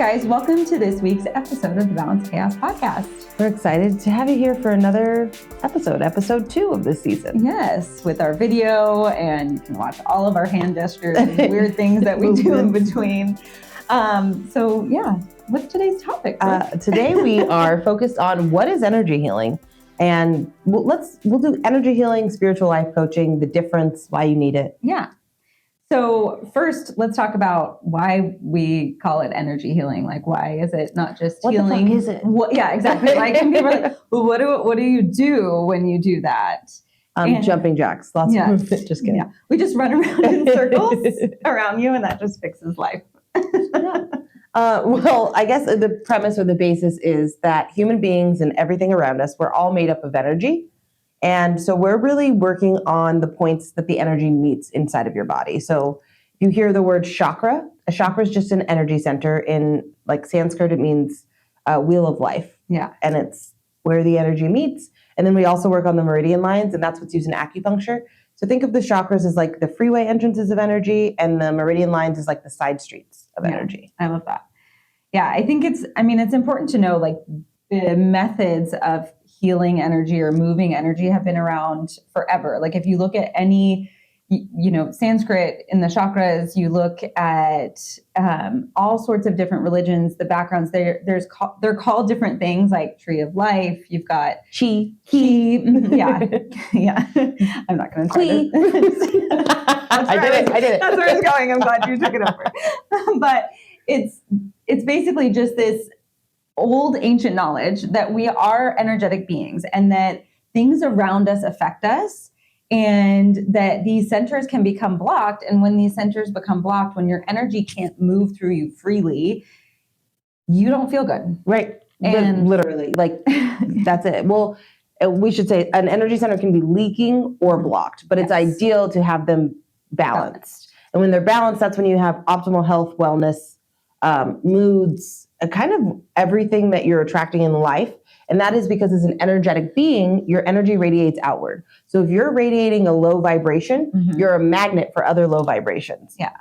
guys, welcome to this week's episode of the Balance Chaos podcast. We're excited to have you here for another episode 2 of this season. Yes, with our video, and you can watch all of our hand gestures and weird things that we do in between. What's today's topic? Today we are focused on what is energy healing, and we'll do energy healing, spiritual life coaching, the difference, why you need it. Yeah. So first, let's talk about why we call it energy healing. Like, why is it not just healing? What the fuck is it? Yeah, exactly. Like, and people are like, well, what do you do when you do that? Jumping jacks. Lots of movement. Just kidding. Yeah. We just run around in circles around you, and that just fixes life. Well, I guess the premise or the basis is that human beings and everything around us, we're all made up of energy. And so we're really working on the points that the energy meets inside of your body. So you hear the word chakra. A chakra is just an energy center. In like Sanskrit, it means wheel of life. Yeah. And it's where the energy meets. And then we also work on the meridian lines, and that's what's used in acupuncture. So think of the chakras as like the freeway entrances of energy, and the meridian lines as like the side streets of energy. I love that. Yeah, I think it's important to know like the methods of healing energy or moving energy have been around forever. Like if you look at any, Sanskrit in the chakras, you look at all sorts of different religions, the backgrounds, they're called different things like tree of life. You've got Chi. Yeah. I'm not going to try to. I did it. That's where it's going. I'm glad you took it over. But it's basically just this old ancient knowledge that we are energetic beings and that things around us affect us, and that these centers can become blocked. And when these centers become blocked, when your energy can't move through you freely, you don't feel good. Right. And literally, like that's it. Well, we should say an energy center can be leaking or blocked, but it's ideal to have them balanced. And when they're balanced, that's when you have optimal health, wellness, moods, kind of everything that you're attracting in life. And that is because as an energetic being, your energy radiates outward. So if you're radiating a low vibration, you're a magnet for other low vibrations. Yeah.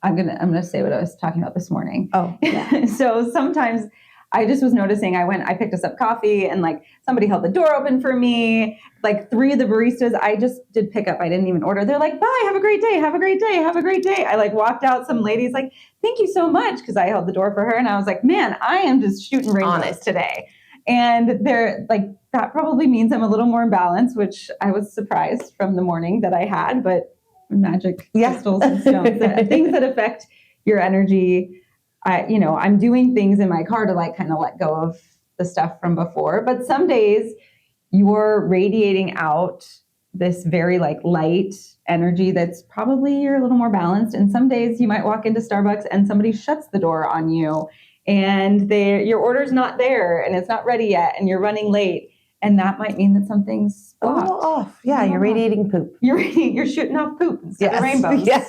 I'm gonna say what I was talking about this morning. Oh, yeah. So sometimes I just was noticing, I picked us up coffee, and like somebody held the door open for me. Like 3 of the baristas, I just did pick up. I didn't even order. They're like, bye, have a great day. Have a great day. Have a great day. I like walked out. Some ladies like, thank you so much. Cause I held the door for her. And I was like, man, I am just shooting rainbows today. And they're like, that probably means I'm a little more imbalanced, which I was surprised from the morning that I had, but magic crystals and stones, things that affect your energy. I'm doing things in my car to like kind of let go of the stuff from before, but some days you're radiating out this very like light energy that's probably you're a little more balanced. And some days you might walk into Starbucks and somebody shuts the door on you, and your order's not there and it's not ready yet, and you're running late. And that might mean that something's blocked. Off. Yeah, you're radiating poop. You're shooting off poop instead of rainbows. Yes.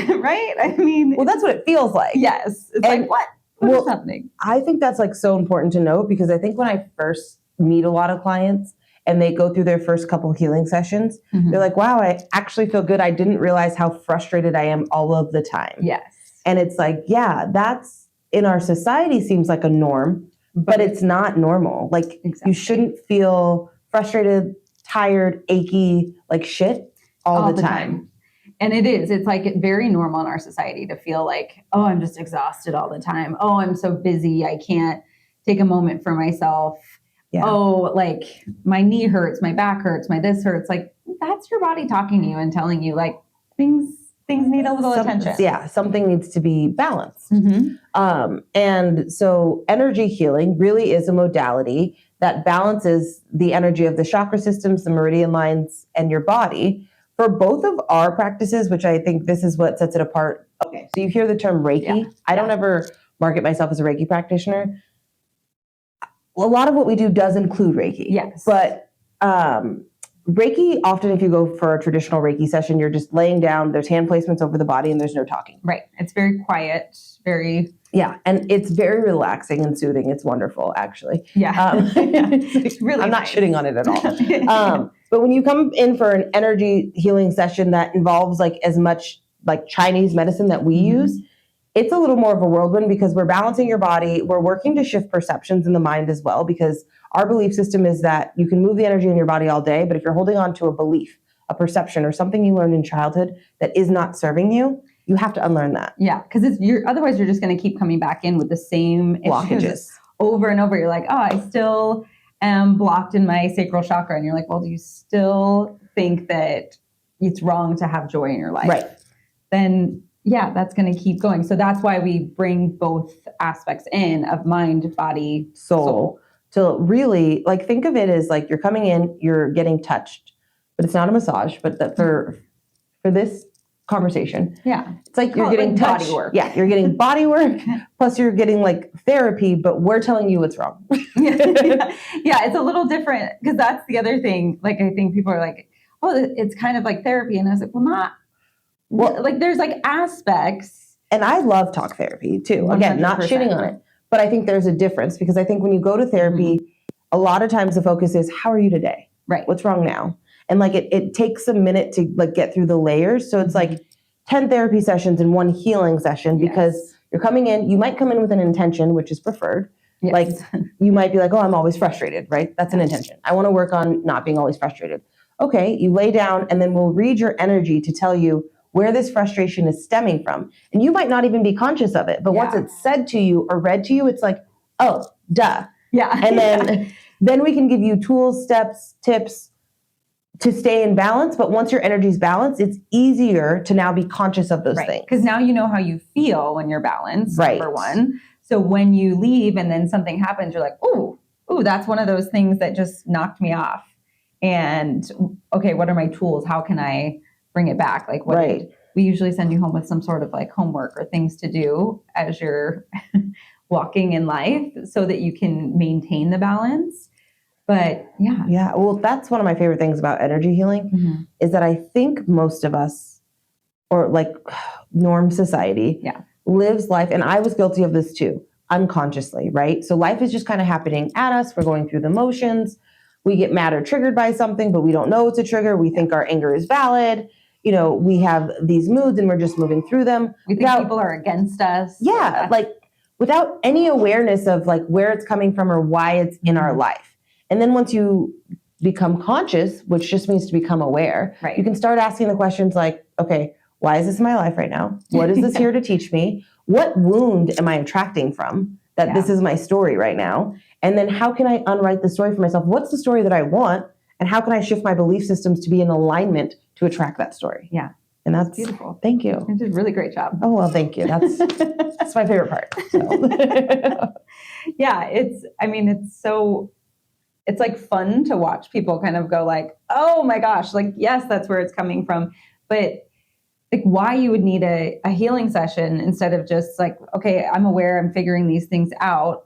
Right? I mean, well, that's what it feels like. Yes. It's like, what is happening? I think that's like so important to know, because I think when I first meet a lot of clients and they go through their first couple healing sessions, they're like, wow, I actually feel good. I didn't realize how frustrated I am all of the time. Yes. And it's like, yeah, that's in our society seems like a norm, but it's not normal. Like you shouldn't feel frustrated, tired, achy, like shit all the time. And it's like very normal in our society to feel like, oh, I'm just exhausted all the time. Oh, I'm so busy. I can't take a moment for myself. Yeah. Oh, like my knee hurts, my back hurts, my this hurts. Like that's your body talking to you and telling you like things need a little attention. Yeah, something needs to be balanced. And so energy healing really is a modality that balances the energy of the chakra systems, the meridian lines, and your body. For both of our practices, which I think this is what sets it apart. Okay, so you hear the term Reiki. Yeah. I don't ever market myself as a Reiki practitioner. A lot of what we do does include Reiki. Yes. But Reiki, often if you go for a traditional Reiki session, you're just laying down, there's hand placements over the body, and there's no talking. Right. It's very quiet, very... Yeah, and it's very relaxing and soothing. It's wonderful, actually. Yeah. It's really I'm not shitting on it at all. But when you come in for an energy healing session that involves like as much like Chinese medicine that we use, it's a little more of a whirlwind because we're balancing your body. We're working to shift perceptions in the mind as well, because our belief system is that you can move the energy in your body all day, but if you're holding on to a belief, a perception, or something you learned in childhood that is not serving you, you have to unlearn that. Yeah, because otherwise you're just going to keep coming back in with the same Blockages over and over. You're like, oh, I still am blocked in my sacral chakra. And you're like, well, do you still think that it's wrong to have joy in your life? Right. Then yeah, that's going to keep going. So that's why we bring both aspects in of mind, body, soul. To really, like, think of it as like you're coming in, you're getting touched, but it's not a massage, but for this conversation. Yeah. It's like you're getting touched. Body work. Yeah, you're getting body work, plus you're getting like therapy, but we're telling you what's wrong. Yeah, it's a little different, because that's the other thing. Like, I think people are like, oh, it's kind of like therapy. And I was like, well, like there's like aspects. And I love talk therapy too. Again, not shitting on it, but I think there's a difference, because I think when you go to therapy, a lot of times the focus is, how are you today? Right. What's wrong now? And like it takes a minute to like get through the layers. So it's like 10 therapy sessions in one healing session, because you're coming in, you might come in with an intention, which is preferred. Yes. Like you might be like, oh, I'm always frustrated, right? That's an intention. I want to work on not being always frustrated. Okay, you lay down and then we'll read your energy to tell you where this frustration is stemming from. And you might not even be conscious of it, but once it's said to you or read to you, it's like, oh, duh. Yeah. And then we can give you tools, steps, tips to stay in balance. But once your energy is balanced, it's easier to now be conscious of those things. Because now you know how you feel when you're balanced, number one. So when you leave and then something happens, you're like, ooh, that's one of those things that just knocked me off. And okay, what are my tools? How can I bring it back? Like we usually send you home with some sort of like homework or things to do as you're walking in life so that you can maintain the balance. But yeah. Well, that's one of my favorite things about energy healing is that I think most of us, or like norm society, lives life, and I was guilty of this too, unconsciously, right? So life is just kind of happening at us. We're going through the motions. We get mad or triggered by something, but we don't know it's a trigger. We think our anger is valid. You know, we have these moods and we're just moving through them. We think people are against us. Yeah, like without any awareness of like where it's coming from or why it's in our life. And then once you become conscious, which just means to become aware, you can start asking the questions like, okay, why is this in my life right now? What is this here to teach me? What wound am I attracting from that this is my story right now? And then how can I unwrite the story for myself? What's the story that I want? And how can I shift my belief systems to be in alignment to attract that story? Yeah. And that's beautiful. Thank you. You did a really great job. Oh, well, thank you. That's my favorite part. So. It's like fun to watch people kind of go like, oh my gosh, like, yes, that's where it's coming from. But like why you would need a healing session instead of just like, okay, I'm aware, I'm figuring these things out.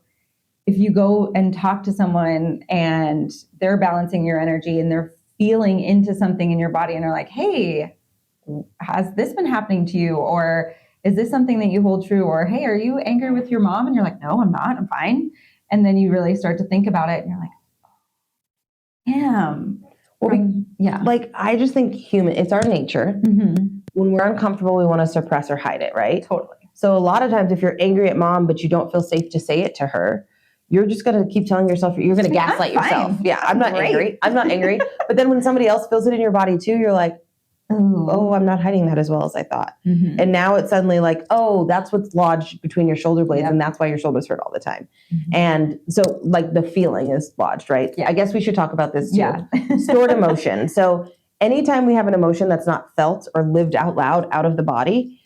If you go and talk to someone and they're balancing your energy and they're feeling into something in your body and are like, hey, has this been happening to you? Or is this something that you hold true? Or, hey, are you angry with your mom? And you're like, no, I'm not, I'm fine. And then you really start to think about it and you're like, damn. Like, I just think it's our nature. When we're uncomfortable, we want to suppress or hide it, right? Totally. So a lot of times if you're angry at mom, but you don't feel safe to say it to her, you're just going to keep telling yourself, you're going to gaslight yourself. Yeah, I'm not angry. I'm not angry. But then when somebody else feels it in your body too, you're like, oh, I'm not hiding that as well as I thought. And now it's suddenly like, oh, that's what's lodged between your shoulder blades. And that's why your shoulders hurt all the time. And so like the feeling is lodged, right? I guess we should talk about this too. Stored emotion. So anytime we have an emotion that's not felt or lived out loud out of the body,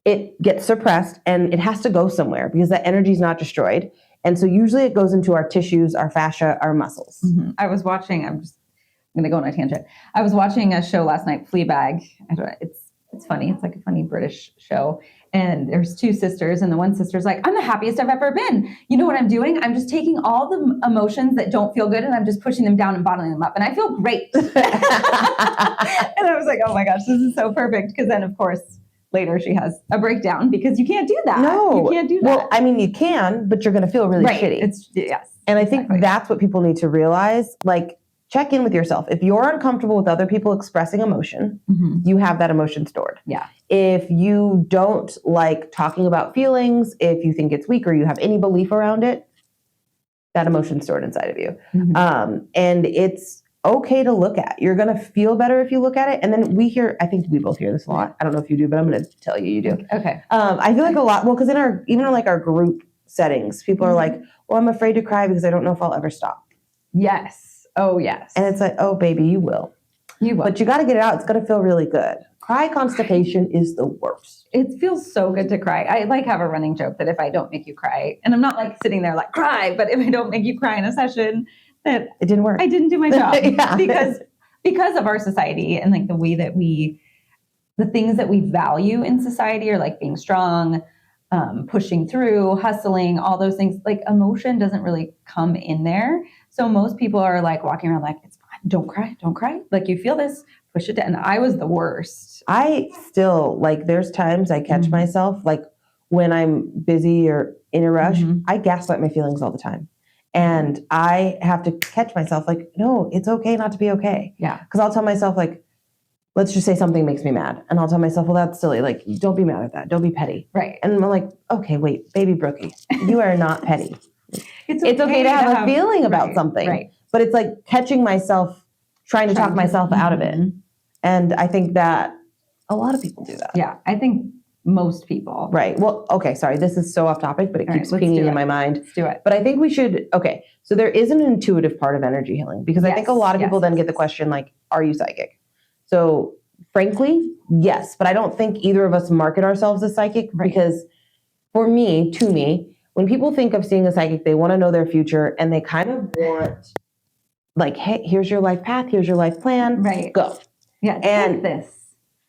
it gets suppressed and it has to go somewhere because that energy is not destroyed. And so usually it goes into our tissues, our fascia, our muscles. I was watching, I'm going to go on a tangent. I was watching a show last night, Fleabag. It's funny. It's like a funny British show. And there's two sisters and the one sister's like, I'm the happiest I've ever been. You know what I'm doing? I'm just taking all the emotions that don't feel good and I'm just pushing them down and bottling them up. And I feel great. And I was like, oh my gosh, this is so perfect. Because then of course, later she has a breakdown because you can't do that. No. You can't do that. Well, I mean, you can, but you're going to feel really shitty. And I think that's what people need to realize. Like, check in with yourself. If you're uncomfortable with other people expressing emotion, you have that emotion stored. If you don't like talking about feelings, if you think it's weak or you have any belief around it, that emotion's stored inside of you. And it's okay to look at. You're going to feel better if you look at it. And then I think we both hear this a lot. I don't know if you do, but I'm going to tell you do. Okay. I feel like a lot, because in even like our group settings, people are like, well, I'm afraid to cry because I don't know if I'll ever stop. Yes. Oh, yes. And it's like, oh, baby, you will. You will. But you got to get it out. It's going to feel really good. Cry constipation is the worst. It feels so good to cry. I have a running joke that if I don't make you cry, and I'm not like sitting there like cry, but if I don't make you cry in a session, that it didn't work. I didn't do my job. Yeah. because of our society and like the way that the things that we value in society are like being strong, pushing through, hustling, all those things. Like emotion doesn't really come in there. So most people are like walking around like, it's fine. Don't cry. Like you feel this, push it down. And I was the worst. I still like, there's times I catch myself like when I'm busy or in a rush, I gaslight my feelings all the time. And I have to catch myself like, no, it's okay not to be okay. Yeah. Because I'll tell myself like, let's just say something makes me mad. And I'll tell myself, well, that's silly. Like, don't be mad at that. Don't be petty. Right. And I'm like, okay, wait, baby Brookie, you are not petty. It's okay to have a feeling about something. Right. But it's like catching myself, trying to talk myself out of it. And I think that a lot of people do that. Yeah. I think most people. Right. Well, okay, sorry. This is so off topic, but it keeps pinging in my mind. Let's do it. But I think we should, so there is an intuitive part of energy healing, because I think a lot of people then get the question like, are you psychic? So frankly, yes, but I don't think either of us market ourselves as psychic because to me, when people think of seeing a psychic, they want to know their future and they kind of want like, hey, here's your life path, here's your life plan, go. Yeah, and this.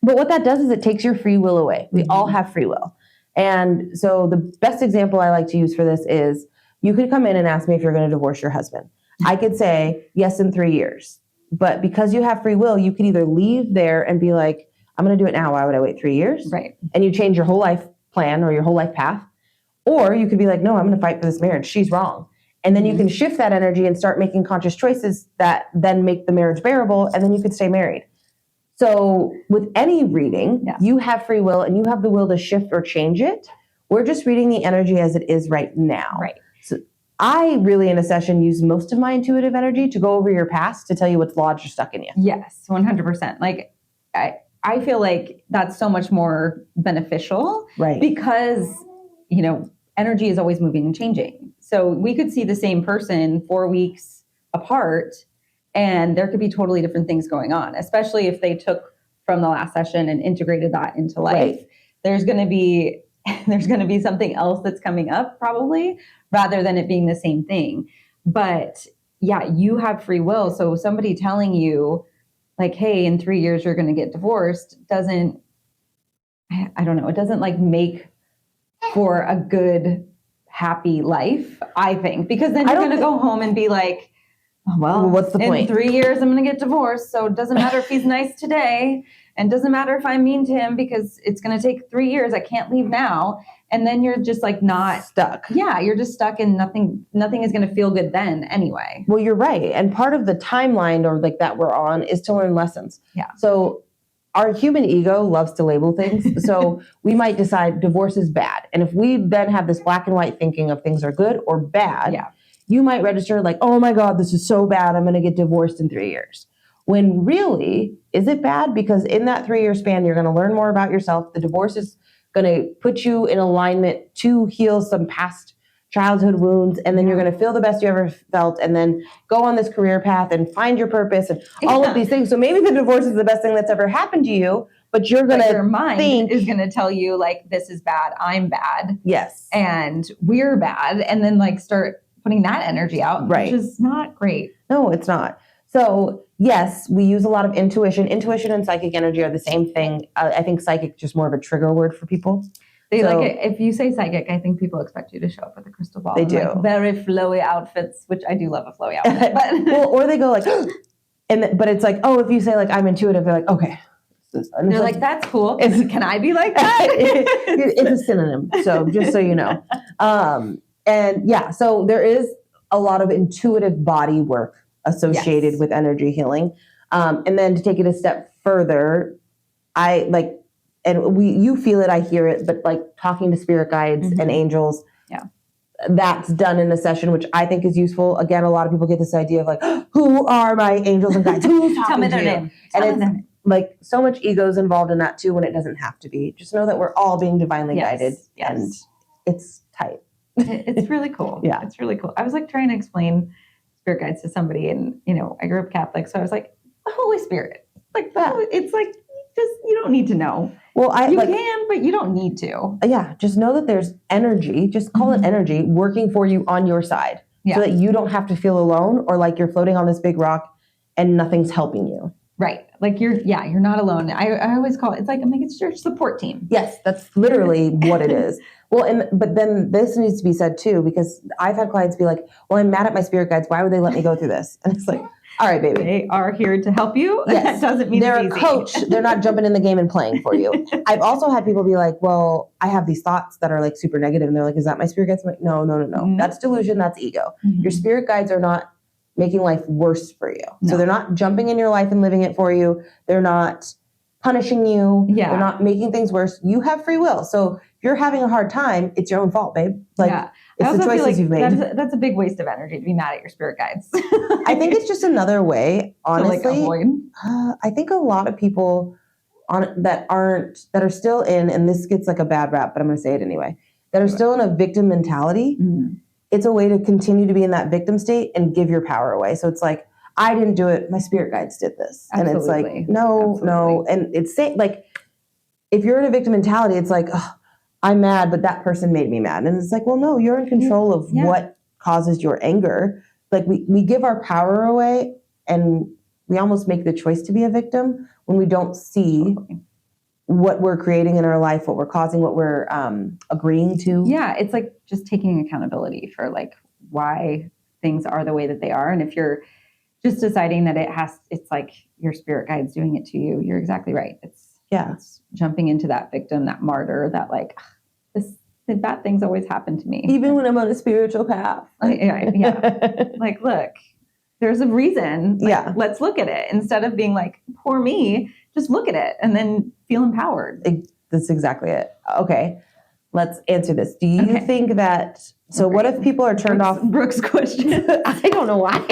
But what that does is it takes your free will away. We all have free will. And so the best example I like to use for this is you could come in and ask me if you're going to divorce your husband. I could say yes in 3 years. But because you have free will, you could either leave there and be like, I'm going to do it now. Why would I wait 3 years? Right. And you change your whole life plan or your whole life path. Or you could be like, no, I'm going to fight for this marriage. She's wrong. And then you can shift that energy and start making conscious choices that then make the marriage bearable. And then you could stay married. So with any reading, you have free will and you have the will to shift or change it. We're just reading the energy as it is right now. Right. So I really, in a session, use most of my intuitive energy to go over your past to tell you what's lodged or stuck in you. Yes, 100%. Like, I feel like that's so much more beneficial. Right. Because, energy is always moving and changing. So we could see the same person 4 weeks apart, and there could be totally different things going on, especially if they took from the last session and integrated that into life. Right. There's going to be something else that's coming up probably, rather than it being the same thing. But yeah, you have free will. So somebody telling you like, hey, in 3 years you're going to get divorced doesn't, I don't know, it doesn't like make for a good, happy life, I think, because then you're going to go home and be like, well, what's the point? In 3 years, I'm going to get divorced. So it doesn't matter if he's nice today, and doesn't matter if I'm mean to him, because it's going to take 3 years. I can't leave now. And then you're just like not stuck. Yeah, you're just stuck, and nothing is going to feel good then anyway. Well, you're right. And part of the timeline or like that we're on is to learn lessons. Yeah. So our human ego loves to label things. So we might decide divorce is bad. And if we then have this black and white thinking of things are good or bad, you might register like, oh my God, this is so bad. I'm going to get divorced in 3 years. When really, is it bad? Because in that 3 year span, you're going to learn more about yourself. The divorce is going to put you in alignment to heal some past childhood wounds. And then you're going to feel the best you ever felt, and then go on this career path and find your purpose and all of these things. So maybe the divorce is the best thing that's ever happened to you, but you're going to your mind is going to tell you like, this is bad. I'm bad. Yes. And we're bad. And then like start putting that energy out, which is not great. No, it's not. So yes, we use a lot of intuition. Intuition and psychic energy are the same thing. I think psychic just more of a trigger word for people. They like it. If you say psychic, I think people expect you to show up with a crystal ball. They do. Like very flowy outfits, which I do love a flowy outfit. But well, or they go like, but it's like, oh, if you say like I'm intuitive, they're like, okay. And they're like, that's cool. Can I be like that? It's a synonym. So just so you know. And yeah, so there is a lot of intuitive body work associated with energy healing. And then to take it a step further, and you feel it, I hear it, but like talking to spirit guides and angels, that's done in a session, which I think is useful. Again, a lot of people get this idea of like, who are my angels and guides? Who's talking Tell me their to you? name. And Tell me it's their name. like so much ego's involved in that too when it doesn't have to be. Just know that we're all being divinely guided, and it's tight. It's really cool. Yeah. It's really cool. I was like trying to explain spirit guides to somebody, and I grew up Catholic, so I was like, the Holy Spirit. Like it's like just you don't need to know. Well, you can, but you don't need to. Yeah, just know that there's energy, just call it energy, working for you on your side. So that you don't have to feel alone or like you're floating on this big rock and nothing's helping you. Right. Like you're not alone. I always call it, it's your support team. Yes, that's literally what it is. Well, but then this needs to be said too, because I've had clients be like, well, I'm mad at my spirit guides. Why would they let me go through this? And it's like, all right, baby. They are here to help you. Yes. That doesn't mean they're it's a easy. coach. They're not jumping in the game and playing for you. I've also had people be like, well, I have these thoughts that are like super negative. And they're like, is that my spirit guides? I'm like, no. Mm-hmm. That's delusion. That's ego. Your spirit guides are not making life worse for you. No. So they're not jumping in your life and living it for you. They're not punishing you. Yeah. They're not making things worse. You have free will. So if you're having a hard time, it's your own fault, babe. Like, it's the choices you've made. That's a big waste of energy to be mad at your spirit guides. I think it's just another way, honestly. To avoid. I think a lot of people that are still in, and this gets like a bad rap, but I'm going to say it anyway, that are still in a victim mentality. It's a way to continue to be in that victim state and give your power away. So it's like, I didn't do it. My spirit guides did this. Absolutely. And it's like, no. And it's like, if you're in a victim mentality, it's like, oh, I'm mad, but that person made me mad. And it's like, well, no, you're in control of what causes your anger. Like we give our power away and we almost make the choice to be a victim when we don't see what we're creating in our life, what we're causing, what we're agreeing to. Yeah, it's like just taking accountability for like why things are the way that they are. And if you're just deciding that it's like your spirit guide's doing it to you, you're exactly right. It's jumping into that victim, that martyr, that like, the bad things always happen to me. Even when I'm on a spiritual path. Like, look, there's a reason. Like, let's look at it. Instead of being like, poor me, just look at it and then feel empowered. That's exactly it. Okay. Let's answer this. Do you think that, what if people are turned off? Brooke's question. I don't know why.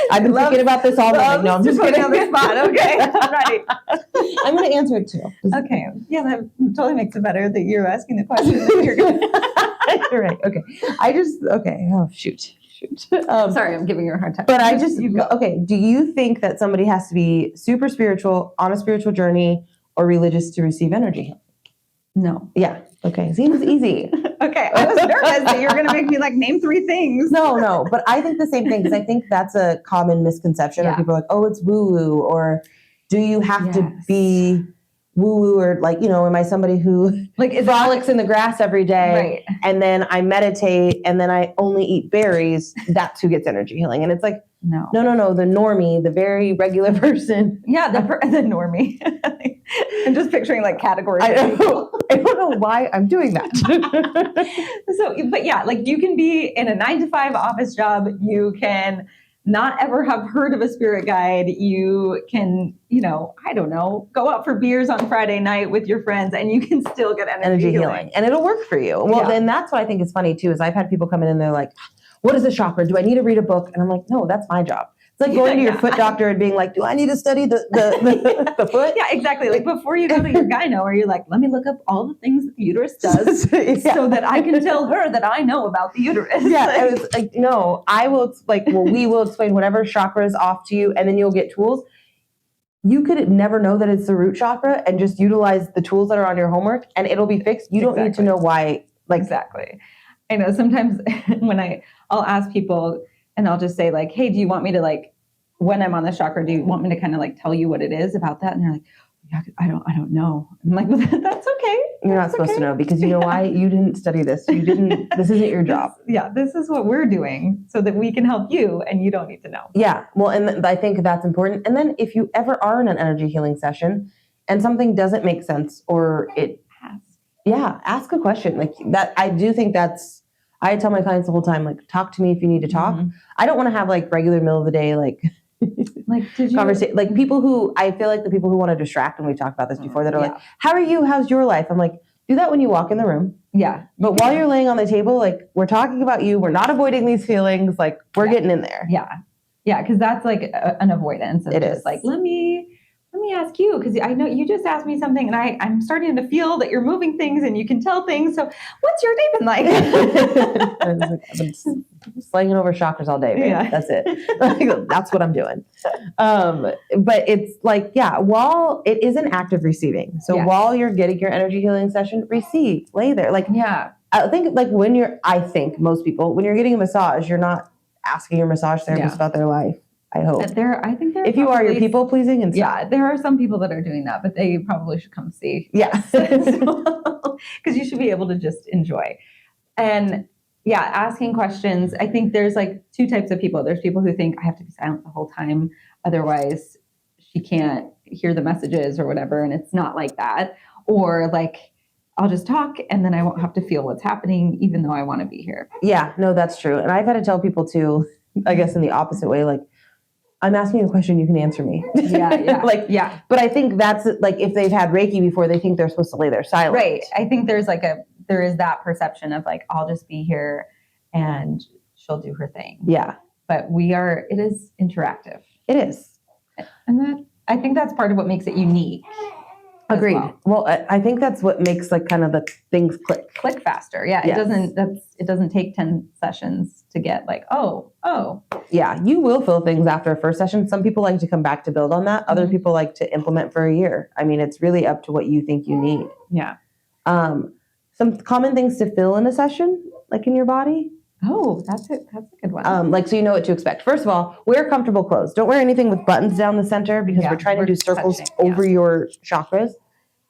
I've been thinking about this all night. No, I'm just kidding. On the spot. Okay, I'm ready. I'm going to answer it too. Okay. Yeah, that totally makes it better that you're asking the question. That you're going You're right. Okay. Oh, shoot. Sorry, I'm giving you a hard time. But do you think that somebody has to be super spiritual, on a spiritual journey, or religious to receive energy? No. Yeah. Okay. Seems easy. Okay. I was nervous that you were going to make me like name 3 things. No. But I think the same thing, because I think that's a common misconception. Or people are like, oh, it's woo-woo. Or do you have to be woo-woo? Or like, am I somebody who like frolics in the grass every day? Right. And then I meditate and then I only eat berries. That's who gets energy healing. And it's like, no. The normie, the very regular person. Yeah, the normie. I'm just picturing like categories. I don't know why I'm doing that. But yeah, like you can be in a 9-to-5 office job. You can not ever have heard of a spirit guide. You can, I don't know, go out for beers on Friday night with your friends and you can still get energy healing. And it'll work for you. Well, then that's what I think is funny too, is I've had people come in and they're like, what is a chakra? Do I need to read a book? And I'm like, no, that's my job. It's like going to your foot doctor and being like, do I need to study the foot? Yeah, exactly. Like before you go to your gyno, or you're like, let me look up all the things that the uterus does so that I can tell her that I know about the uterus. Yeah, I was like, no, we will explain whatever chakra is off to you, and then you'll get tools. You could never know that it's the root chakra and just utilize the tools that are on your homework and it'll be fixed. You don't need to know why. Exactly. I know sometimes when I'll ask people and I'll just say like, hey, do you want me to like, when I'm on the chakra, do you want me to kind of like tell you what it is about that? And they're like, yeah, I don't know. I'm like, well, that's okay. You're not supposed to know because you know why? You didn't study this. This isn't your job. This is what we're doing so that we can help you and you don't need to know. Yeah. Well, and I think that's important. And then if you ever are in an energy healing session and something doesn't make sense or ask a question like that. I do think I tell my clients the whole time, like, talk to me if you need to talk. Mm-hmm. I don't want to have like regular middle of the day, like Like, did you conversation. Like people who, I feel like the people who want to distract, and we talked about this before, that are Yeah. like, how are you? How's your life? I'm like, do that when you walk in the room. Yeah. But while you're laying on the table, like, we're talking about you. We're not avoiding these feelings. Like, we're getting in there. Yeah. Yeah. Because that's like an avoidance. It just is. like, let me ask you, because I know you just asked me something and I'm starting to feel that you're moving things and you can tell things. So what's your day been like? I've been slanging over chakras all day, babe. Yeah. That's it. That's what I'm doing. But it's like, while it is an act of receiving. So while you're getting your energy healing session, receive, lay there. Like, I think like I think most people, when you're getting a massage, you're not asking your massage therapist about their life. I hope. I think there. If you are, you're people pleasing and stuff. Yeah, there are some people that are doing that, but they probably should come see. Yeah, because you should be able to just enjoy. And asking questions. I think there's like two types of people. There's people who think I have to be silent the whole time, otherwise she can't hear the messages or whatever. And it's not like that. Or like, I'll just talk and then I won't have to feel what's happening, even though I want to be here. Yeah, no, that's true. And I've had to tell people too, I guess in the opposite way, like, I'm asking you a question, you can answer me. Yeah. But I think that's like, if they've had Reiki before, they think they're supposed to lay there silent. Right. I think there is that perception of like, I'll just be here and she'll do her thing. Yeah. But it is interactive. It is. And I think that's part of what makes it unique. Agreed. Well, I think that's what makes like kind of the things click faster. Yeah. Yes. It doesn't take 10 sessions to get like, oh. Yeah. You will feel things after a first session. Some people like to come back to build on that. Other people like to implement for a year. I mean, it's really up to what you think you need. Yeah. Some common things to feel in a session, like in your body. Oh, that's a good one. Like, so you know what to expect. First of all, wear comfortable clothes. Don't wear anything with buttons down the center, because we're trying to do circles over your chakras.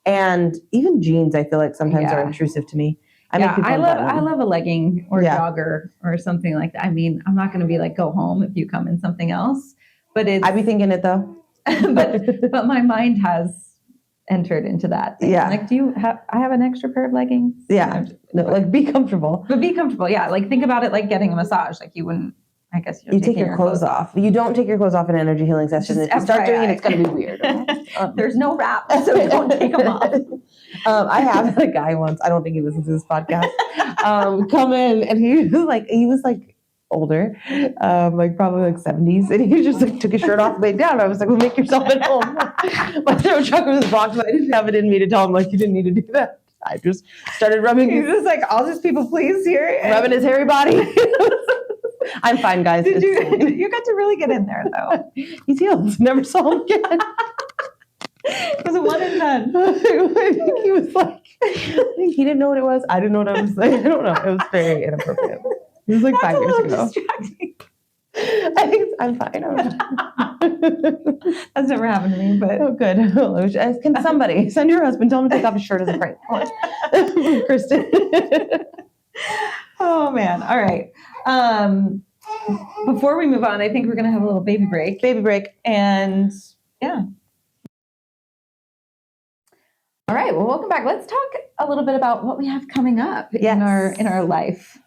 And even jeans, I feel like sometimes are intrusive to me. I love a legging or jogger or something like that. I mean, I'm not going to be like, go home if you come in something else, but I'd be thinking it though. but my mind has entered into that thing. Yeah. Like, I have an extra pair of leggings? Yeah. No, like, be comfortable. But be comfortable. Yeah. Like, think about it like getting a massage. Like, you wouldn't, I guess you take your clothes off. You don't take your clothes off in an energy healing session. If you start doing it, it's going to be weird. There's no wrap, so don't take them off. I have had a guy once, I don't think he listens to this podcast, come in, and he was like older, like probably like 70s, and he just like took his shirt off and laid down. I was like, well, make yourself at home. My throat chakra was blocked, but I didn't have it in me to tell him like, you didn't need to do that. I just started rubbing. He's just like, I'll just people please here. Rubbing his hairy body. I'm fine, guys. You got to really get in there, though. He's healed. Never saw him again. It was a one and done. I think he was like, he didn't know what it was. I didn't know what I was saying. I don't know. It was very inappropriate. It was like 5 years ago. Distracting. I think I'm fine. That's never happened to me, but good. Can somebody send your husband? Tell him to take off his shirt as a prank. Come on, Kristin. Oh man! All right. Before we move on, I think we're gonna have a little baby break. And yeah. All right. Well, welcome back. Let's talk a little bit about what we have coming up in our life.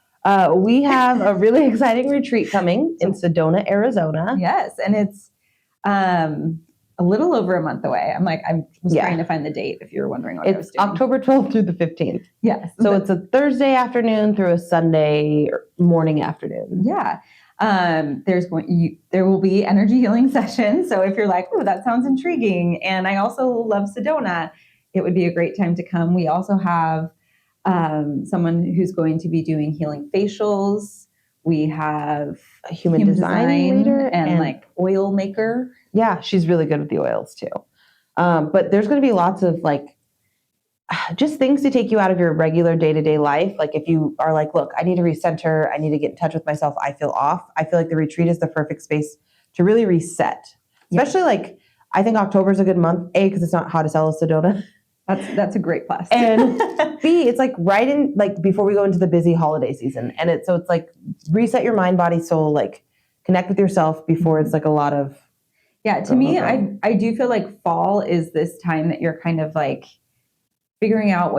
We have a really exciting retreat coming in Sedona, Arizona. Yes, and it's a little over a month away. I was trying to find the date if you were wondering what I was doing. October 12th through the 15th. Yes. So it's a Thursday afternoon through a Sunday morning afternoon. Yeah. There will be energy healing sessions. So if you're like, oh, that sounds intriguing, and I also love Sedona, it would be a great time to come. We also have someone who's going to be doing healing facials. We have a human design leader and like oil maker. Yeah, she's really good with the oils too. But there's going to be lots of like just things to take you out of your regular day-to-day life. Like if you are like, look, I need to recenter, I need to get in touch with myself, I feel off. I feel like the retreat is the perfect space to really reset. Especially like, I think October is a good month, A, because it's not hot as hell as Sedona. That's a great plus. And B, it's like right in, like before we go into the busy holiday season. And it's like reset your mind, body, soul, like connect with yourself before it's like a lot of. Yeah. To me, I do feel like fall is this time that you're kind of like figuring out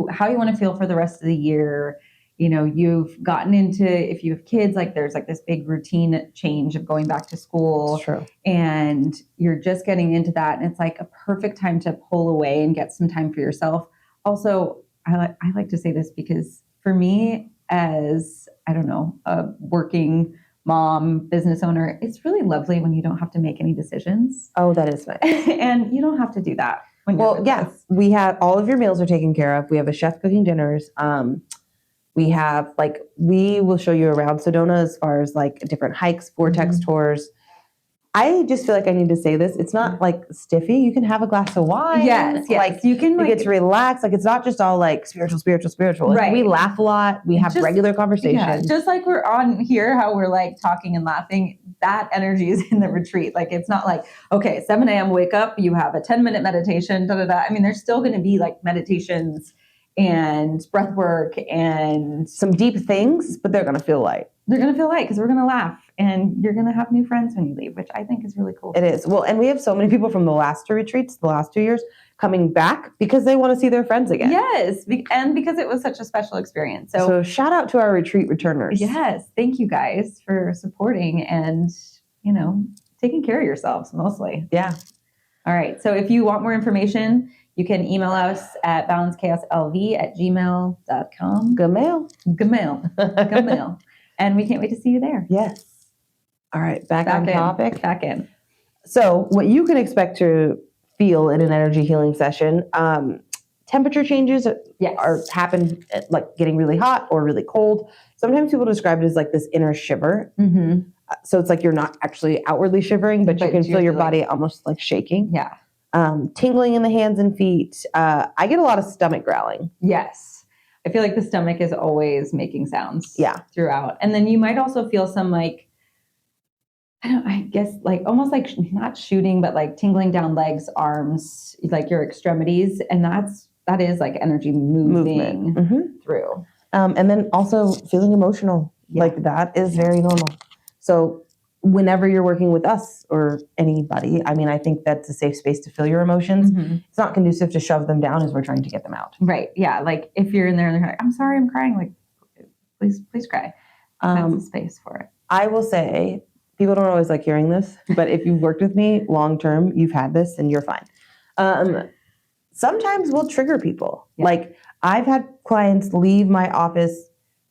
how you want to feel for the rest of the year. you've gotten into, if you have kids, like there's like this big routine change of going back to school. It's true. And you're just getting into that. And it's like a perfect time to pull away and get some time for yourself. Also, I like to say this because for me, as, I don't know, a working mom, business owner, it's really lovely when you don't have to make any decisions. Oh, that is nice. And you don't have to do that when you're with us. We have all of your meals are taken care of. We have a chef cooking dinners. We have we will show you around Sedona as far as like different hikes, vortex tours. I just feel like I need to say this. It's not like stiffy. You can have a glass of wine. Yes. Like you can you get to relax. Like it's not just all like spiritual. Like, right. We laugh a lot. We have regular conversations. Yeah, just like we're on here, how we're like talking and laughing, that energy is in the retreat. Like it's not like, okay, 7 a.m. wake up, you have a 10-minute meditation, I mean, there's still going to be like meditations and breath work and some deep things, but they're going to feel light. They're going to feel light because we're going to laugh and you're going to have new friends when you leave, which I think is really cool. It is. Well, and we have so many people from the last two retreats, the last 2 years, coming back because they want to see their friends again. Yes. And because it was such a special experience. So shout out to our retreat returners. Yes. Thank you guys for supporting and, taking care of yourselves mostly. Yeah. All right. So if you want more information, you can email us at balancechaoslv@gmail.com. Gmail. And we can't wait to see you there. Yes. All right. Back on topic. Back in. So what you can expect to feel in an energy healing session, temperature changes happen like getting really hot or really cold. Sometimes people describe it as like this inner shiver. Mm-hmm. So it's like you're not actually outwardly shivering, but you can feel your body almost like shaking. Yeah. Tingling in the hands and feet. I get a lot of stomach growling. Yes. I feel like the stomach is always making sounds throughout. And then you might also feel some I guess like almost like not shooting, but like tingling down legs, arms, like your extremities. And that is like energy moving through. And then also feeling emotional. Yeah. Like that is very normal. So whenever you're working with us or anybody, I mean, I think that's a safe space to feel your emotions. Mm-hmm. It's not conducive to shove them down as we're trying to get them out. Right. Yeah. Like if you're in there and they're like, I'm sorry, I'm crying. Like, please cry. That's a space for it. I will say, people don't always like hearing this, but if you've worked with me long-term, you've had this and you're fine. Sometimes we'll trigger people. Yeah. Like I've had clients leave my office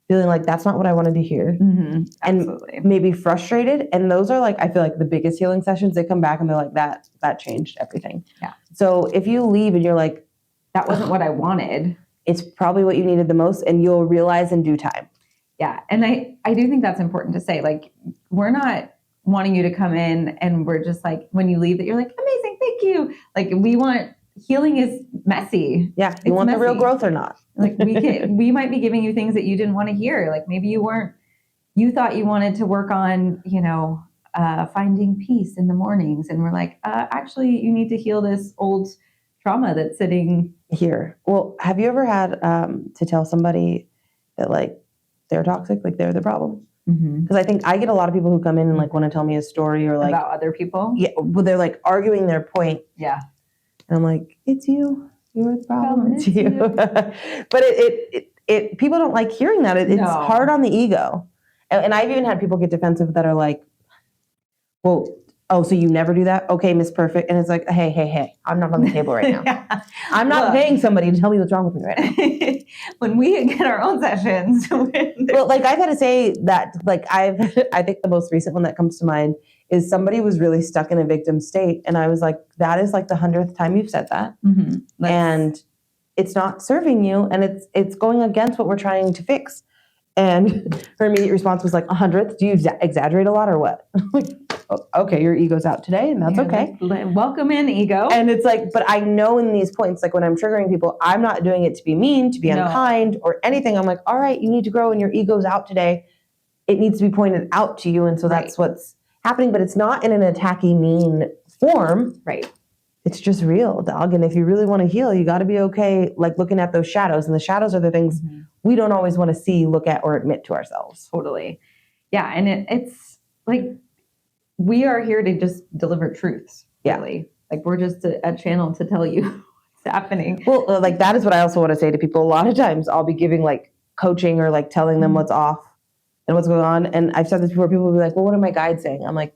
feeling like that's not what I wanted to hear. Mm-hmm. And maybe frustrated. And those are like, I feel like the biggest healing sessions. They come back and they're like, that changed everything. Yeah. So if you leave and you're like, that wasn't what I wanted, it's probably what you needed the most, and you'll realize in due time. Yeah. And I do think that's important to say. Like, we're not wanting you to come in and we're just like, when you leave that you're like, amazing, thank you. Like healing is messy. Yeah. You want the real growth or not? Like we might be giving you things that you didn't want to hear. Like maybe you thought you wanted to work on, finding peace in the mornings. And we're like, actually you need to heal this old trauma that's sitting here. Well, have you ever had to tell somebody that like they're toxic, like they're the problem? Because I think I get a lot of people who come in and like want to tell me a story or like about other people. Yeah. Well, they're like arguing their point. Yeah. And I'm like, it's you. You're the problem. It's you. But it people don't like hearing that. It's hard on the ego. And I've even had people get defensive that are like, well, oh, so you never do that? Okay, Miss Perfect. And it's like, hey, I'm not on the table right now. Yeah. I'm not paying somebody to tell me what's wrong with me right now. When we get our own sessions. Well, like I've had to say that, like I think the most recent one that comes to mind is somebody was really stuck in a victim state. And I was like, that is like the 100th time you've said that. Mm-hmm. And it's not serving you. And it's going against what we're trying to fix. And her immediate response was like, 100th? Do you exaggerate a lot or what? Like, okay, your ego's out today and that's okay. Welcome in, ego. And it's like, but I know in these points, like when I'm triggering people, I'm not doing it to be mean, to be unkind or anything. I'm like, all right, you need to grow and your ego's out today. It needs to be pointed out to you. And so that's what's happening, but it's not in an attacky, mean form. Right. It's just real, dog. And if you really want to heal, you got to be okay, like looking at those shadows. And the shadows are the things we don't always want to see, look at, or admit to ourselves. Totally. Yeah. And it's like, we are here to just deliver truths. Really. Yeah. Like we're just a channel to tell you what's happening. Well, like that is what I also want to say to people. A lot of times I'll be giving like coaching or like telling them what's off and what's going on. And I've said this before, people will be like, well, what are my guides saying? I'm like,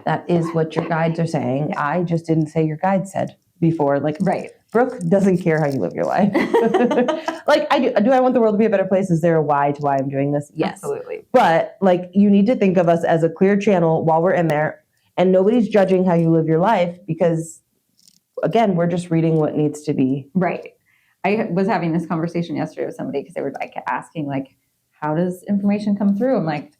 that is what your guides are saying. Yeah. I just didn't say your guide said before. Like, right. Brooke doesn't care how you live your life. Like, do I want the world to be a better place? Is there a why to why I'm doing this? Yes. Absolutely. But like, you need to think of us as a clear channel while we're in there, and nobody's judging how you live your life because, again, we're just reading what needs to be. Right. I was having this conversation yesterday with somebody because they were like asking, like, how does information come through? I'm like,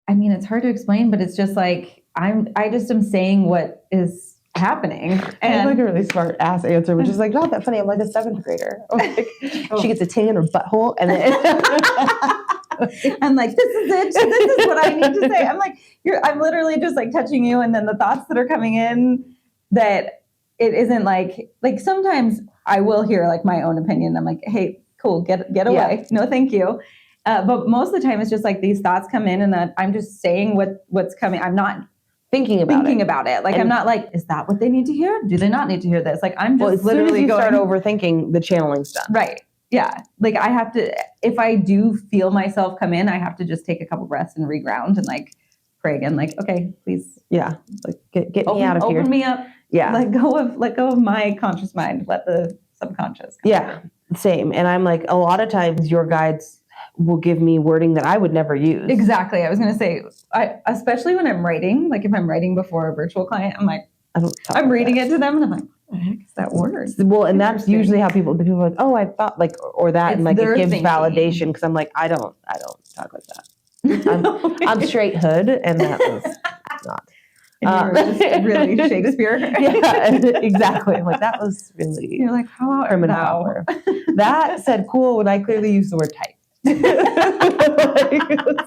I mean, it's hard to explain, but it's just like, I just am saying what is happening. And I have like a really smart ass answer, which is like not that funny. I'm like a 7th grader. Like, she gets a ting in her butthole, and then I'm like, this is it. This is what I need to say. I'm like, I'm literally just like touching you, and then the thoughts that are coming in, that it isn't like sometimes I will hear like my own opinion. I'm like, hey, cool, get away. Yeah. No, thank you. But most of the time, it's just like these thoughts come in, and that I'm just saying what's coming. I'm not thinking about it. Like, and I'm not like, is that what they need to hear? Do they not need to hear this? Like, I'm just literally you start overthinking, the channeling's done. Right. Yeah. Like, I have to, if I do feel myself come in, I have to just take a couple breaths and reground and like pray again. Like, okay, please. Yeah. Like, get me out of here. Open me up. Yeah. Let go of my conscious mind. Let the subconscious come in. Same. And I'm like, a lot of times your guides will give me wording that I would never use. Exactly. I was going to say, especially when I'm writing, like if I'm writing before a virtual client, I'm like, I'm reading it to them and I'm like, what the heck is that word? Well, and that's usually how people are like, oh, I thought like, or that, it's, and like it gives validation, because I'm like, I don't talk like that. I'm straight hood, and that was not. And you were just really Shakespeare. Yeah, exactly. I'm like, that was really. You're like, how prim and proper. That said cool when I clearly used the word tight. Like,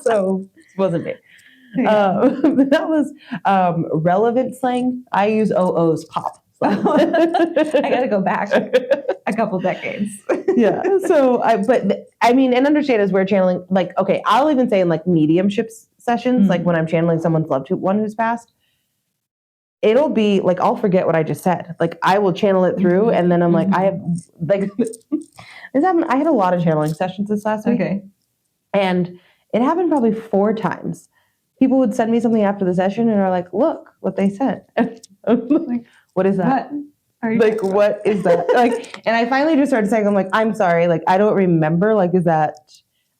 so it wasn't me. Yeah. That was relevant slang. I use OO's pop. I got to go back a couple decades. Yeah. So, but I mean, and understand as we're channeling, like, okay, I'll even say in like mediumship sessions, like when I'm channeling someone's loved one who's passed, it'll be like, I'll forget what I just said. Like, I will channel it through, and then I'm like, I have like, this happened. I had a lot of channeling sessions this last week. Okay. And it happened probably 4 times. People would send me something after the session and are like, look what they said. I'm like, what is that? Like, what is that? Like, and I finally just started saying, I'm like, I'm sorry. Like, I don't remember. Like, is that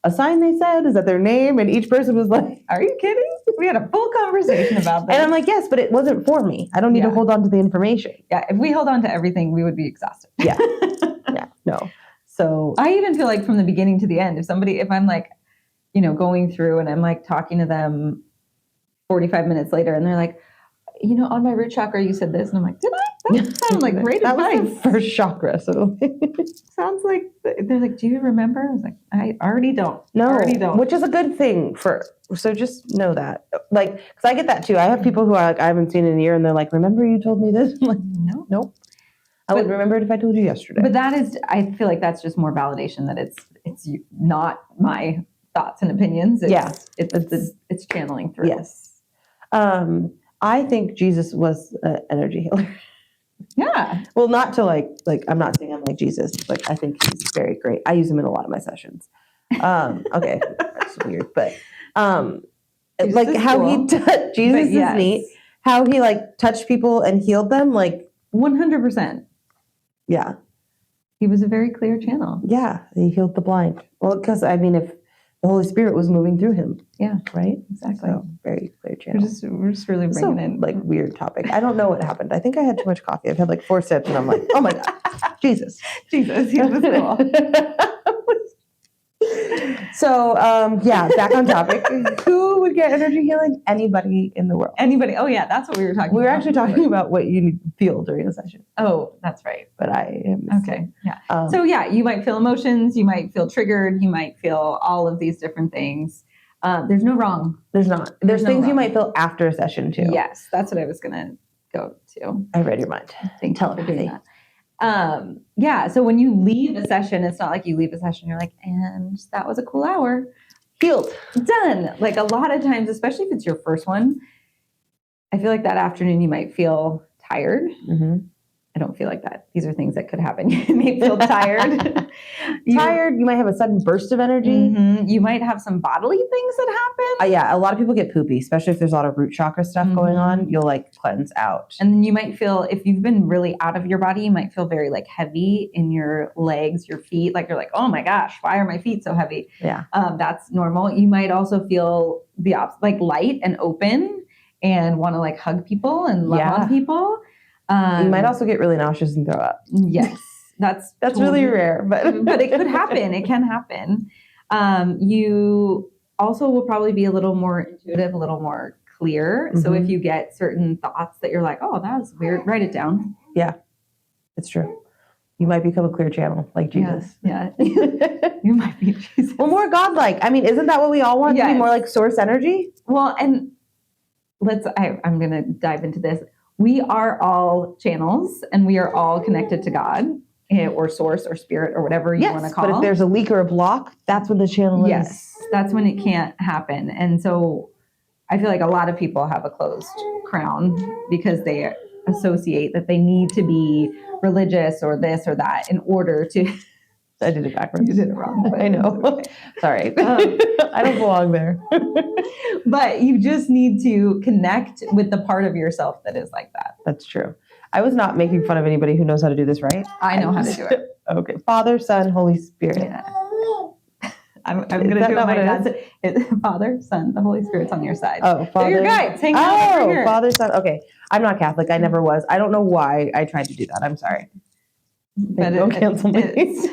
a sign they said? Is that their name? And each person was like, are you kidding? We had a full conversation about that. And I'm like, yes, but it wasn't for me. I don't need to hold on to the information. Yeah. If we held on to everything, we would be exhausted. Yeah. Yeah. No. So I even feel like from the beginning to the end, if I'm like, going through and I'm like talking to them 45 minutes later and they're like, on my root chakra, you said this. And I'm like, did I? That sounded like great advice. That was the first chakra. So sounds like, they're like, do you remember? I was like, I already don't. Which is a good thing so just know that. Like, because I get that too. I have people who are like, I haven't seen in a year, and they're like, remember you told me this? I'm like, no. Nope. I would remember it if I told you yesterday. But I feel like that's just more validation that it's not my thoughts and opinions. It's channeling through. Yes. I think Jesus was an energy healer. Yeah. Well, not to like I'm not saying I'm like Jesus. Like, I think he's very great. I use him in a lot of my sessions. Okay, that's weird, but like how cool. Jesus is neat. How he like touched people and healed them, like 100%. Yeah. He was a very clear channel. Yeah, he healed the blind. Well, because I mean, if the Holy Spirit was moving through him. Yeah. Right? Exactly. So, very clear channel. We're just really bringing in. Like, weird topic. I don't know what happened. I think I had too much coffee. I've had like 4 sips, and I'm like, oh my God, Jesus. He was cool. So, back on topic. Who would get energy healing? Anybody in the world. Anybody. Oh, yeah, that's what we were talking about. We were actually talking about what you feel during a session. Oh, that's right. But I am. Okay, yeah. So, you might feel emotions. You might feel triggered. You might feel all of these different things. There's no wrong. There's not. There's things you might feel after a session, too. Yes, that's what I was going to go to. I read your mind. Thank you for doing that. So when you leave a session, it's not like you leave a session, you're like, and that was a cool hour. Healed. Done. Like, a lot of times, especially if it's your first one, I feel like that afternoon you might feel tired. Mm-hmm. I don't feel like that. These are things that could happen. You may feel tired. You might have a sudden burst of energy. Mm-hmm. You might have some bodily things that happen. Yeah, a lot of people get poopy, especially if there's a lot of root chakra stuff going on. You'll like cleanse out. And then you might feel, if you've been really out of your body, you might feel very like heavy in your legs, your feet. Like you're like, oh my gosh, why are my feet so heavy? Yeah. That's normal. You might also feel the opposite, like light and open and want to like hug people and love on people. You might also get really nauseous and throw up. Yes. That's really rare, but it could happen. It can happen. You also will probably be a little more intuitive, a little more clear. So if you get certain thoughts that you're like, oh, that was weird, write it down. Yeah, it's true. You might become a clear channel like Jesus. Yeah. You might be Jesus. Well, more godlike. I mean, isn't that what we all want to be? More like source energy? Well, and I'm going to dive into this. We are all channels and we are all connected to God or source or spirit or whatever you want to call it. But if there's a leak or a block, that's when the channel is. Yes, that's when it can't happen. And so I feel like a lot of people have a closed crown because they associate that they need to be religious or this or that in order to. I did it backwards. You did it wrong. I know. Okay. Sorry. I don't belong there. But you just need to connect with the part of yourself that is like that. That's true. I was not making fun of anybody who knows how to do this, right? I know how to do it. Okay. Father, Son, Holy Spirit. Yeah. I'm going to do it my dad's. Father, Son, the Holy Spirit's on your side. Oh, Father. They're your guides. Hang out over here. Father, Son. Okay. I'm not Catholic. I never was. I don't know why I tried to do that. I'm sorry. But don't cancel me.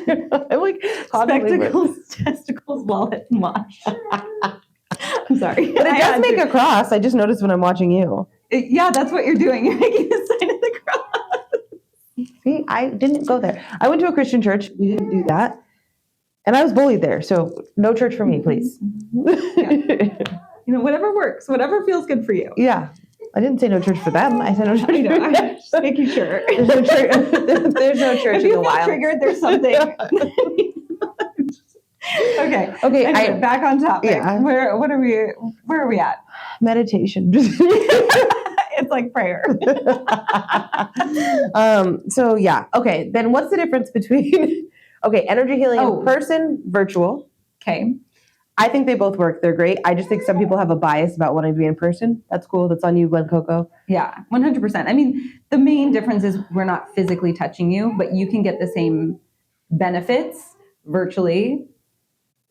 I'm like, spectacles, testicles, wallet, and watch. I'm sorry. But it does make a cross. I just noticed when I'm watching you. Yeah, that's what you're doing. You're making the sign of the cross. See, I didn't go there. I went to a Christian church. We didn't do that. And I was bullied there. So no church for me, please. Yeah. Whatever works, whatever feels good for you. Yeah. I didn't say no church for them. I said no church for you. I'm just making sure. There's no church. There's no church in the wild. If you feel triggered, there's something. Okay. Anyway, back on topic. Yeah. Where are we at? Meditation. It's like prayer. So yeah. Okay. Then what's the difference between energy healing in person, virtual? Okay. I think they both work. They're great. I just think some people have a bias about wanting to be in person. That's cool. That's on you, Glen Coco. Yeah, 100%. I mean, the main difference is we're not physically touching you, but you can get the same benefits virtually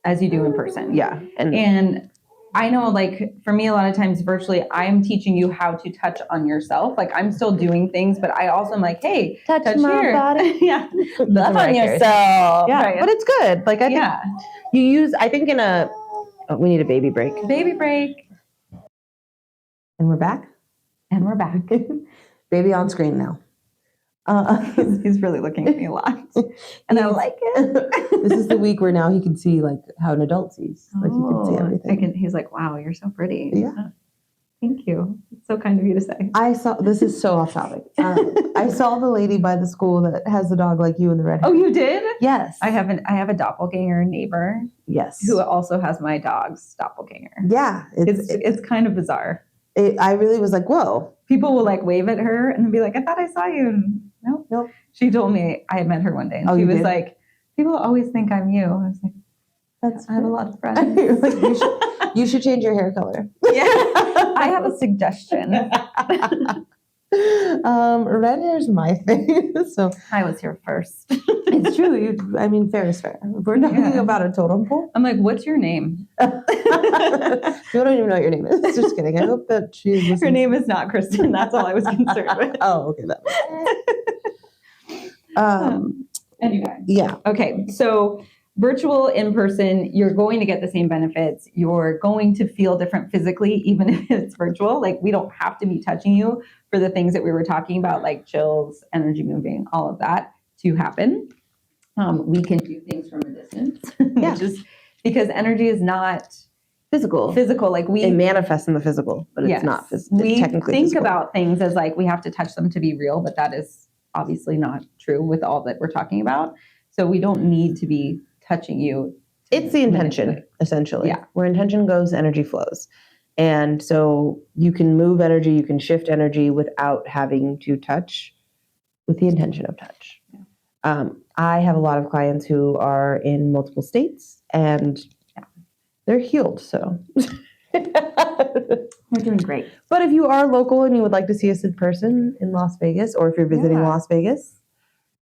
as you do in person. Yeah. And I know, like, for me, a lot of times virtually, I'm teaching you how to touch on yourself. Like, I'm still doing things, but I also am like, hey, touch my here. body. Yeah. Love on yourself. Yeah. Right. But it's good. Like, I think you use, I think we need a baby break. Baby break. And we're back. Baby on screen now. He's really looking at me a lot. And I like it. This is the week where now he can see like how an adult sees. Like he can see everything. He's like, wow, you're so pretty. Yeah. Thank you. It's so kind of you to say. This is so off topic. I saw the lady by the school that has a dog like you in the red hair. Oh, you did? Yes. I have a doppelganger neighbor. Yes. Who also has my dog's doppelganger. Yeah. It's kind of bizarre. I really was like, whoa. People will like wave at her and be like, I thought I saw you. And nope. She told me I had met her one day and she was like, people always think I'm you. I was like, I have a lot of friends. Like, you should change your hair color. Yeah. I have a suggestion. Red hair is my thing. So I was here first. It's true. Fair is fair. We're talking about a totem pole. I'm like, what's your name? You don't even know what your name is. Just kidding. I hope that she listens. Her name is not Kristin. That's all I was concerned with. Oh, okay. Anyway. Yeah. Okay. So virtual, in person, you're going to get the same benefits. You're going to feel different physically, even if it's virtual. Like, we don't have to be touching you for the things that we were talking about, like chills, energy moving, all of that to happen. We can do things from a distance, which is because energy is not physical. Like it manifests in the physical, but it's not physical. We technically think physical. About things as like we have to touch them to be real, but that is obviously not true with all that we're talking about. So we don't need to be touching you. It's the intention, essentially. Yeah. Where intention goes, energy flows. And so you can move energy, you can shift energy without having to touch. with the intention of touch. I have a lot of clients who are in multiple states and they're healed. So We're doing great. But if you are local and you would like to see us in person in Las Vegas, or if you're visiting Las Vegas,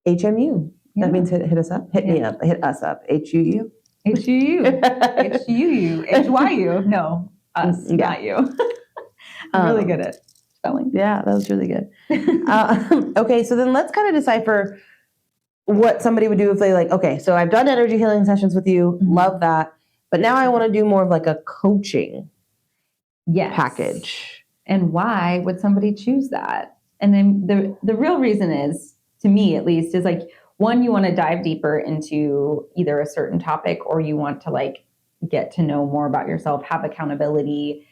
HMU. That means hit us up. Hit me up. Hit us up. HUU. HUU. HUU. HYU. No, us, not you. I'm really good at spelling. Yeah, that was really good. Okay, so then let's kind of decipher what somebody would do if they okay, so I've done energy healing sessions with you. Love that. But now I want to do more of like a coaching package. And why would somebody choose that? And then the real reason is, to me at least, is one, you want to dive deeper into either a certain topic, or you want to get to know more about yourself, have accountability,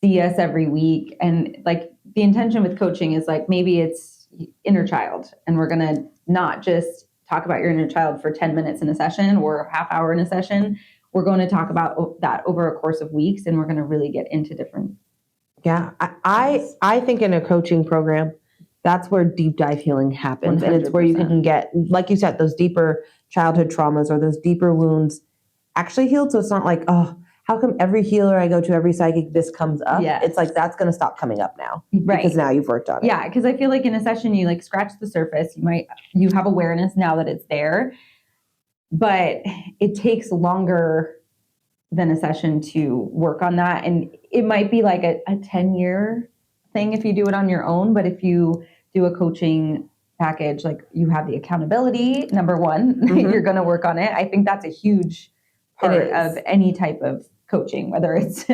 see us every week. And the intention with coaching is maybe it's inner child, and we're going to not just talk about your inner child for 10 minutes in a session or a half hour in a session. We're going to talk about that over a course of weeks, and we're going to really get into different. Yeah, I think in a coaching program, that's where deep dive healing happens. 100%. And it's where you can get, like you said, those deeper childhood traumas or those deeper wounds actually healed. So it's not oh, how come every healer I go to, every psychic, this comes up? Yeah. It's that's going to stop coming up now. Right. Because now you've worked on it. Yeah, because I feel in a session, you scratch the surface. You have awareness now that it's there, but it takes longer than a session to work on that. And it might be a 10-year thing if you do it on your own. But if you do a coaching package, you have the accountability, number one, you're going to work on it. I think that's a huge part of any type of coaching, whether it's,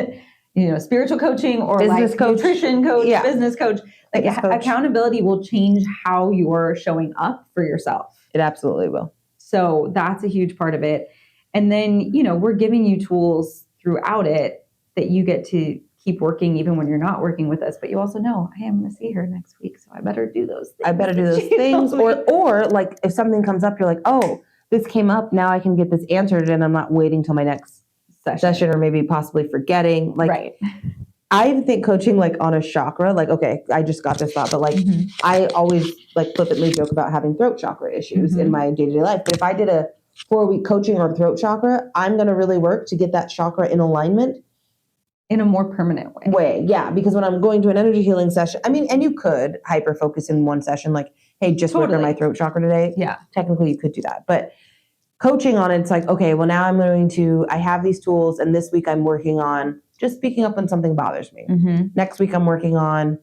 spiritual coaching or business coach, nutrition coach, business coach. Accountability will change how you're showing up for yourself. It absolutely will. So that's a huge part of it. And then, we're giving you tools throughout it that you get to keep working even when you're not working with us. But you also know, I am going to see her next week, so I better do those things. I better do those things. Or if something comes up, you're oh, this came up, now I can get this answered, and I'm not waiting till my next session or maybe possibly forgetting. Right. I think coaching on a chakra, okay, I just got this thought, but I always flippantly joke about having throat chakra issues in my day-to-day life. But if I did a 4-week coaching on throat chakra, I'm going to really work to get that chakra in alignment in a more permanent way. Yeah, because when I'm going to an energy healing session, and you could hyper focus in one session, hey, just work on my throat chakra today. Yeah, technically you could do that, but coaching on it's okay, well, now I have these tools, and this week I'm working on just speaking up when something bothers me. Next week I'm working on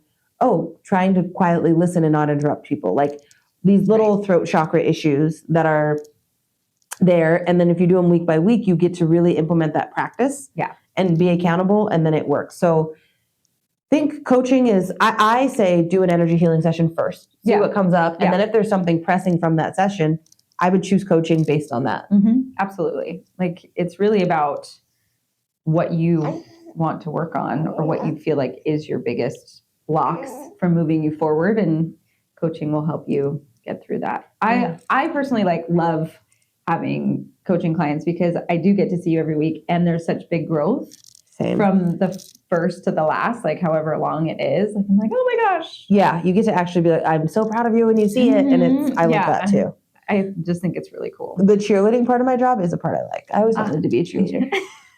trying to quietly listen and not interrupt people, these little throat chakra issues that are there. And then if you do them week by week, you get to really implement that practice and be accountable, and then it works. So think coaching is, I say do an energy healing session first, see what comes up. And then if there's something pressing from that session, I would choose coaching based on that. Absolutely. It's really about what you want to work on, or what you feel is your biggest blocks from moving you forward. And coaching will help you get through that. I personally love having coaching clients, because I do get to see you every week, and there's such big growth from the first to the last, however long it is. I'm oh my gosh. Yeah, you get to actually be I'm so proud of you when you see it. And I love that too. I just think it's really cool. The cheerleading part of my job is a part I like. I always wanted to be a cheerleader.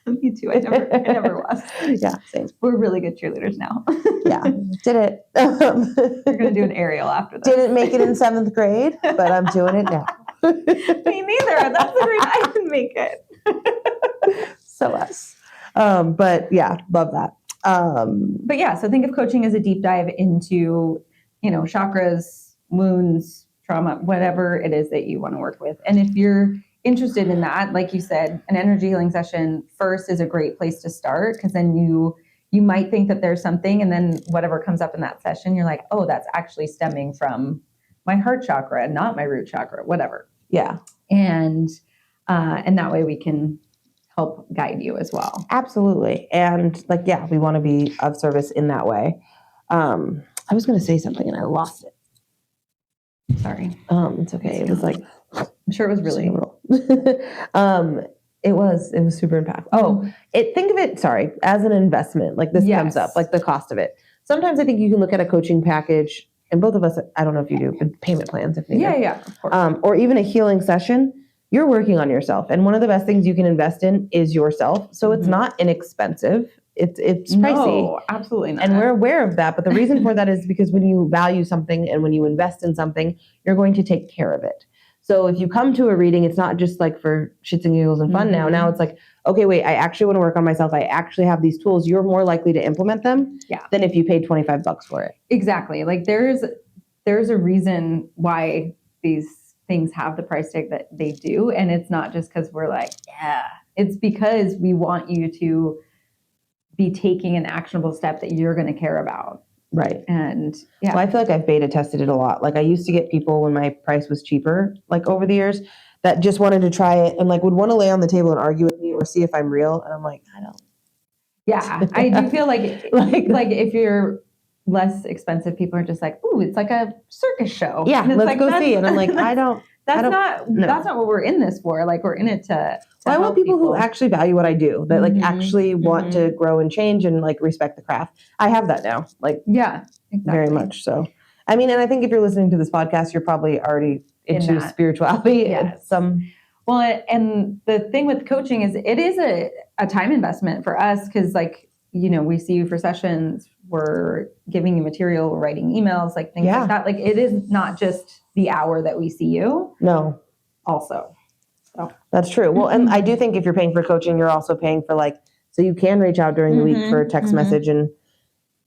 Me too. I never was. Yeah, same. We're really good cheerleaders now. Yeah, did it. You're going to do an aerial after this. Didn't make it in 7th grade, but I'm doing it now. Me neither. That's the reason I didn't make it. So us. But yeah, love that. But yeah, so think of coaching as a deep dive into, chakras, wounds, trauma, whatever it is that you want to work with. And if you're interested in that, like you said, an energy healing session first is a great place to start, because then you might think that there's something, and then whatever comes up in that session, you're oh, that's actually stemming from my heart chakra, not my root chakra, whatever. Yeah. And that way we can help guide you as well. Absolutely. And we want to be of service in that way. I was going to say something and I lost it. Sorry. It's okay. It was I'm sure it was really it was super impactful. Think of it, as an investment. This comes up, the cost of it. Sometimes I think you can look at a coaching package and both of us, I don't know if you do, but payment plans if needed. Yeah, of course. Or even a healing session, you're working on yourself. And one of the best things you can invest in is yourself. So it's not inexpensive. It's pricey. No, absolutely not. And we're aware of that. But the reason for that is because when you value something and when you invest in something, you're going to take care of it. So if you come to a reading, it's not just like for shits and giggles and fun now. Now it's like, okay, wait, I actually want to work on myself. I actually have these tools. You're more likely to implement them than if you paid $25 for it. Exactly. Like there's a reason why these things have the price tag that they do. And it's not just because we're like, yeah, it's because we want you to be taking an actionable step that you're going to care about. Right. And yeah. Well, I feel like I've beta tested it a lot. Like I used to get people when my price was cheaper, like over the years, that just wanted to try it and like would want to lay on the table and argue with me or see if I'm real. And I'm like, I don't. Yeah. I do feel like if you're less expensive, people are just like, ooh, it's like a circus show. Yeah, and it's let's like, go see. And I'm like, that's not what we're in this for. Like we're in it to I want people who actually value what I do, that like actually want to grow and change and like respect the craft. I have that now, like exactly. very much so. I mean, and I think if you're listening to this podcast, you're probably already into spirituality. Yes. Well, and the thing with coaching is it is a time investment for us because like, you know, we see you for sessions, we're giving you material, we're writing emails, like things like that. Like it is not just the hour that we see you. No. Also. So. That's true. Well, and I do think if you're paying for coaching, you're also paying for like, so you can reach out during the week for a text message, and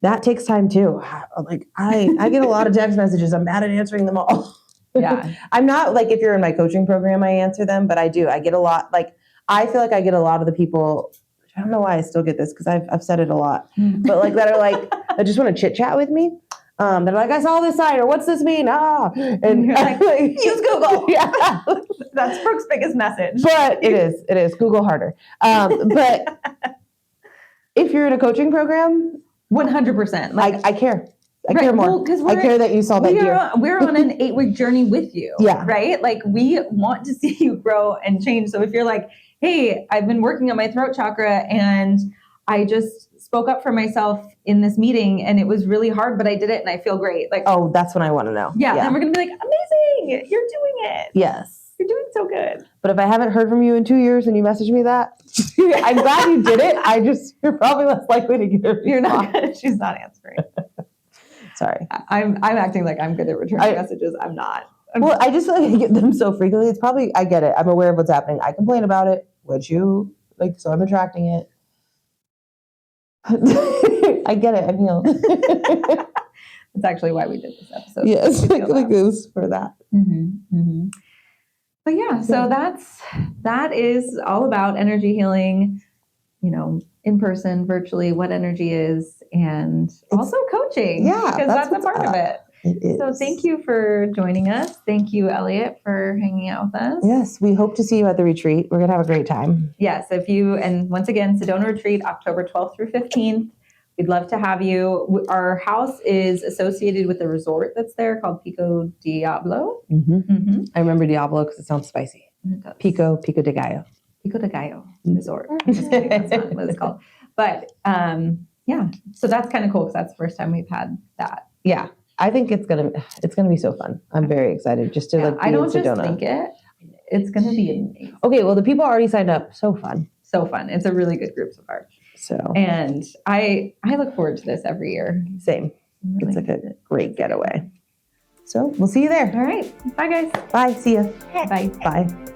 that takes time too. Like I get a lot of text messages. I'm bad at answering them all. Yeah. I'm not like, if you're in my coaching program, I answer them, but I get a lot. Like, I feel like I get a lot of the people, I don't know why I still get this because I've said it a lot, but like that are like, I just want to chit chat with me. They're like, I saw this sign, or what's this mean? And you're like, use Google. Yeah. That's Brooke's biggest message. But it is Google harder. But if you're in a coaching program, 100%. Like I care. I care more. Well, I care that you saw that deer. We're on an 8-week journey with you. Yeah. Right? Like we want to see you grow and change. So if you're like, hey, I've been working on my throat chakra and I just spoke up for myself in this meeting and it was really hard, but I did it and I feel great. Like, oh, that's what I want to know. Yeah. And we're going to be like, amazing. You're doing it. Yes. You're doing so good. But if I haven't heard from you in 2 years and you message me that, I'm glad you did it. You're probably less likely to get it. You're not good. She's not answering. Sorry. I'm acting like I'm good at returning messages. I'm not. Well, I just feel like I get them so frequently. It's probably, I get it. I'm aware of what's happening. I complain about it. Would you? Like, so I'm attracting it. I get it. I'm healed. That's actually why we did this episode. Yes, like it was for that. But yeah, so that is all about energy healing, you know, in person, virtually, what energy is, and also coaching. Yeah, because that's a part of it. It is. So thank you for joining us. Thank you, Elliot, for hanging out with us. Yes, we hope to see you at the retreat. We're going to have a great time. Yes, and once again, Sedona Retreat, October 12th through 15th. We'd love to have you. Our house is associated with a resort that's there called Pico Diablo. I remember Diablo because it sounds spicy. Pico de Gallo. Pico de Gallo Resort. Just kidding, that's not what it's called. But yeah, so that's kind of cool because that's the first time we've had that. Yeah, I think it's gonna be so fun. I'm very excited just to like be I don't in Sedona. Just think it's gonna be amazing. Okay, well the people already signed up. So fun. So fun. It's a really good group so far. So and I look forward to this every year. Same. Really it's like a great getaway. So we'll see you there. All right. Bye guys. Bye. See ya. Bye. Bye.